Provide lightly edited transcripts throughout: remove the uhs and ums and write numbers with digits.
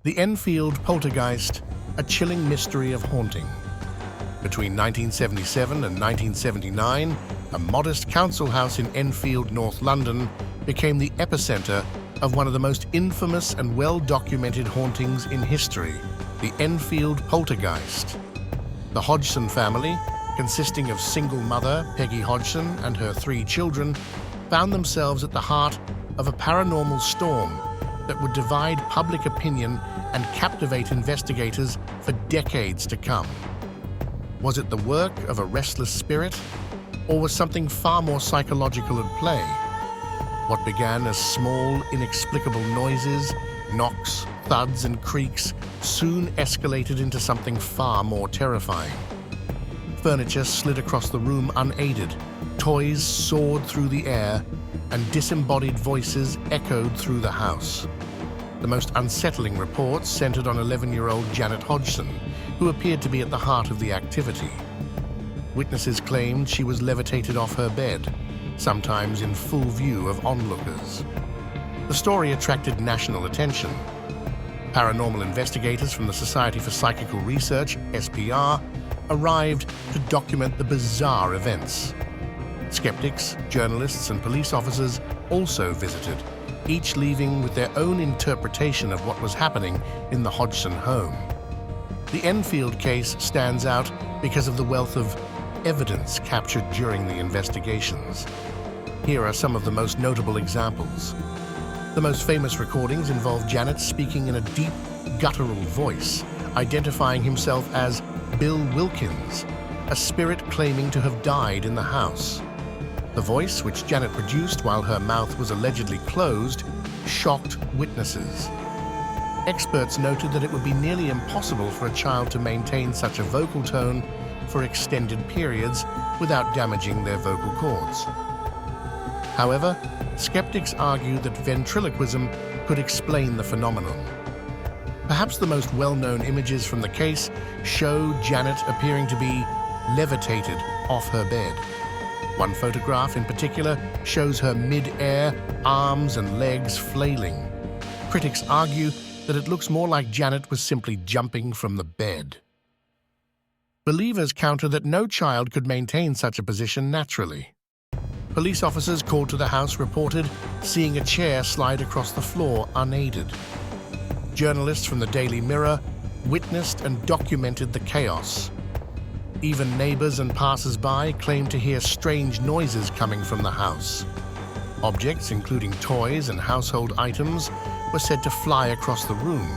The Enfield poltergeist, a chilling mystery of haunting. Between 1977 and 1979, a modest council house in Enfield, North London, became the epicenter of one of the most infamous and well-documented hauntings in history, the Enfield poltergeist. The Hodgson family, consisting of single mother Peggy Hodgson and her 3 children, found themselves at the heart of a paranormal storm that would divide public opinion and captivate investigators for decades to come. Was it the work of a restless spirit, or was something far more psychological at play? What began as small, inexplicable noises, knocks, thuds, and creaks soon escalated into something far more terrifying. Furniture slid across the room unaided, toys soared through the air, and disembodied voices echoed through the house. The most unsettling reports centered on 11-year-old Janet Hodgson, who appeared to be at the heart of the activity. Witnesses claimed she was levitated off her bed, sometimes in full view of onlookers. The story attracted national attention. Paranormal investigators from the Society for Psychical Research, SPR, arrived to document the bizarre events. Skeptics, journalists, and police officers also visited, each leaving with their own interpretation of what was happening in the Hodgson home. The Enfield case stands out because of the wealth of evidence captured during the investigations. Here are some of the most notable examples. The most famous recordings involve Janet speaking in a deep, guttural voice, identifying himself as Bill Wilkins, a spirit claiming to have died in the house. The voice, which Janet produced while her mouth was allegedly closed, shocked witnesses. Experts noted that it would be nearly impossible for a child to maintain such a vocal tone for extended periods without damaging their vocal cords. However, skeptics argue that ventriloquism could explain the phenomenon. Perhaps the most well-known images from the case show Janet appearing to be levitated off her bed. One photograph in particular shows her mid-air, arms and legs flailing. Critics argue that it looks more like Janet was simply jumping from the bed. Believers counter that no child could maintain such a position naturally. Police officers called to the house reported seeing a chair slide across the floor unaided. Journalists from the Daily Mirror witnessed and documented the chaos. Even neighbors and passers-by claimed to hear strange noises coming from the house. Objects, including toys and household items, were said to fly across the room,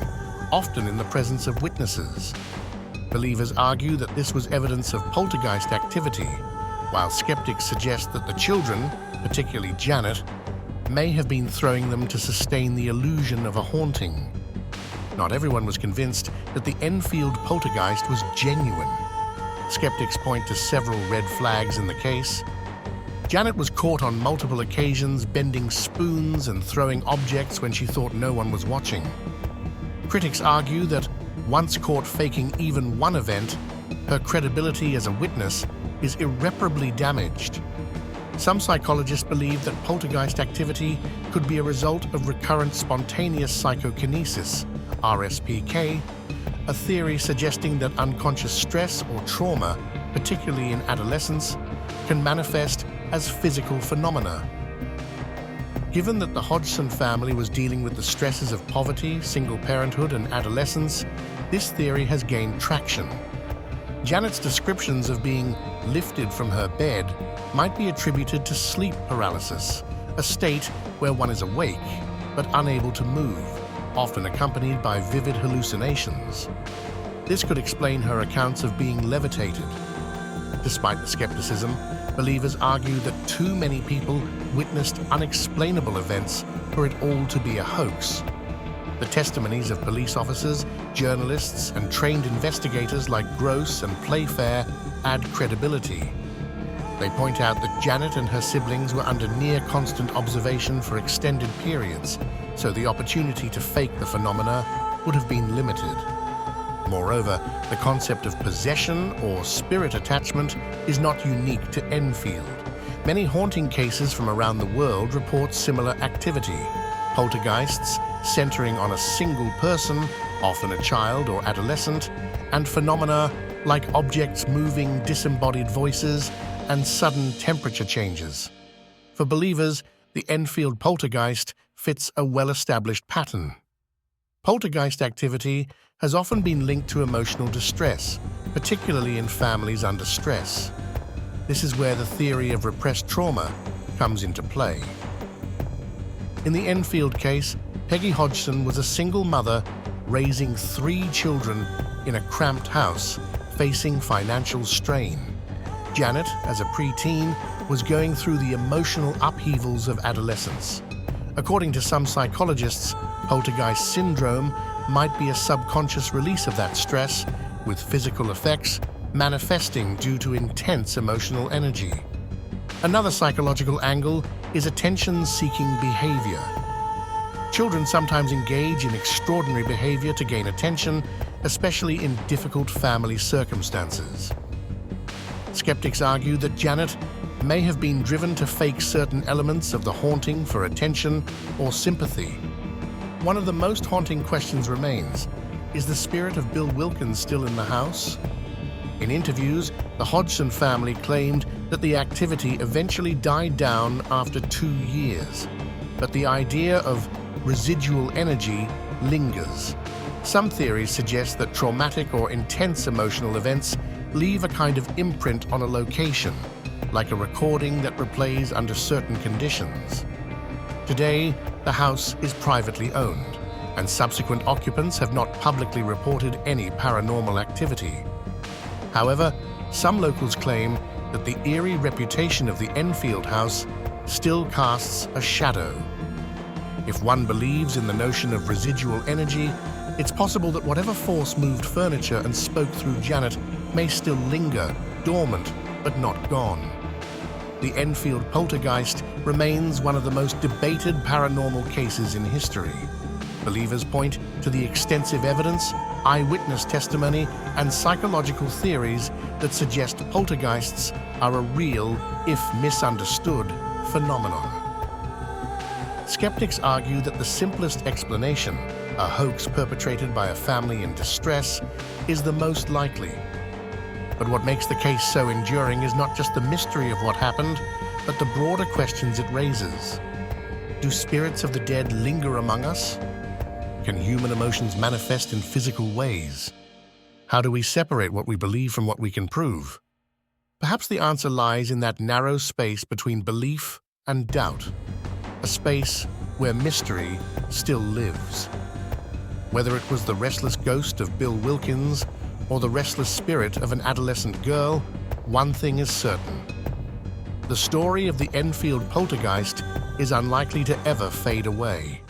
often in the presence of witnesses. Believers argue that this was evidence of poltergeist activity, while skeptics suggest that the children, particularly Janet, may have been throwing them to sustain the illusion of a haunting. Not everyone was convinced that the Enfield poltergeist was genuine. Skeptics point to several red flags in the case. Janet was caught on multiple occasions bending spoons and throwing objects when she thought no one was watching. Critics argue that once caught faking even one event, her credibility as a witness is irreparably damaged. Some psychologists believe that poltergeist activity could be a result of recurrent spontaneous psychokinesis, RSPK, a theory suggesting that unconscious stress or trauma, particularly in adolescence, can manifest as physical phenomena. Given that the Hodgson family was dealing with the stresses of poverty, single parenthood, and adolescence, this theory has gained traction. Janet's descriptions of being lifted from her bed might be attributed to sleep paralysis, a state where one is awake but unable to move, often accompanied by vivid hallucinations. This could explain her accounts of being levitated. Despite the skepticism, believers argue that too many people witnessed unexplainable events for it all to be a hoax. The testimonies of police officers, journalists, and trained investigators like Gross and Playfair add credibility. They point out that Janet and her siblings were under near constant observation for extended periods, so the opportunity to fake the phenomena would have been limited. Moreover, the concept of possession or spirit attachment is not unique to Enfield. Many haunting cases from around the world report similar activity. Poltergeists, centering on a single person, often a child or adolescent, and phenomena like objects moving, disembodied voices, and sudden temperature changes. For believers, the Enfield poltergeist fits a well-established pattern. Poltergeist activity has often been linked to emotional distress, particularly in families under stress. This is where the theory of repressed trauma comes into play. In the Enfield case, Peggy Hodgson was a single mother raising 3 children in a cramped house, facing financial strain. Janet, as a preteen, was going through the emotional upheavals of adolescence. According to some psychologists, poltergeist syndrome might be a subconscious release of that stress, with physical effects manifesting due to intense emotional energy. Another psychological angle is attention-seeking behavior. Children sometimes engage in extraordinary behavior to gain attention, especially in difficult family circumstances. Skeptics argue that Janet may have been driven to fake certain elements of the haunting for attention or sympathy. One of the most haunting questions remains: is the spirit of Bill Wilkins still in the house? In interviews, the Hodgson family claimed that the activity eventually died down after 2 years, but the idea of residual energy lingers. Some theories suggest that traumatic or intense emotional events leave a kind of imprint on a location, like a recording that replays under certain conditions. Today, the house is privately owned, and subsequent occupants have not publicly reported any paranormal activity. However, some locals claim that the eerie reputation of the Enfield house still casts a shadow. If one believes in the notion of residual energy, it's possible that whatever force moved furniture and spoke through Janet may still linger, dormant, but not gone. The Enfield poltergeist remains one of the most debated paranormal cases in history. Believers point to the extensive evidence, eyewitness testimony, and psychological theories that suggest poltergeists are a real, if misunderstood, phenomenon. Skeptics argue that the simplest explanation, a hoax perpetrated by a family in distress, is the most likely. But what makes the case so enduring is not just the mystery of what happened, but the broader questions it raises. Do spirits of the dead linger among us? Can human emotions manifest in physical ways? How do we separate what we believe from what we can prove? Perhaps the answer lies in that narrow space between belief and doubt, a space where mystery still lives. Whether it was the restless ghost of Bill Wilkins or the restless spirit of an adolescent girl, one thing is certain: the story of the Enfield poltergeist is unlikely to ever fade away.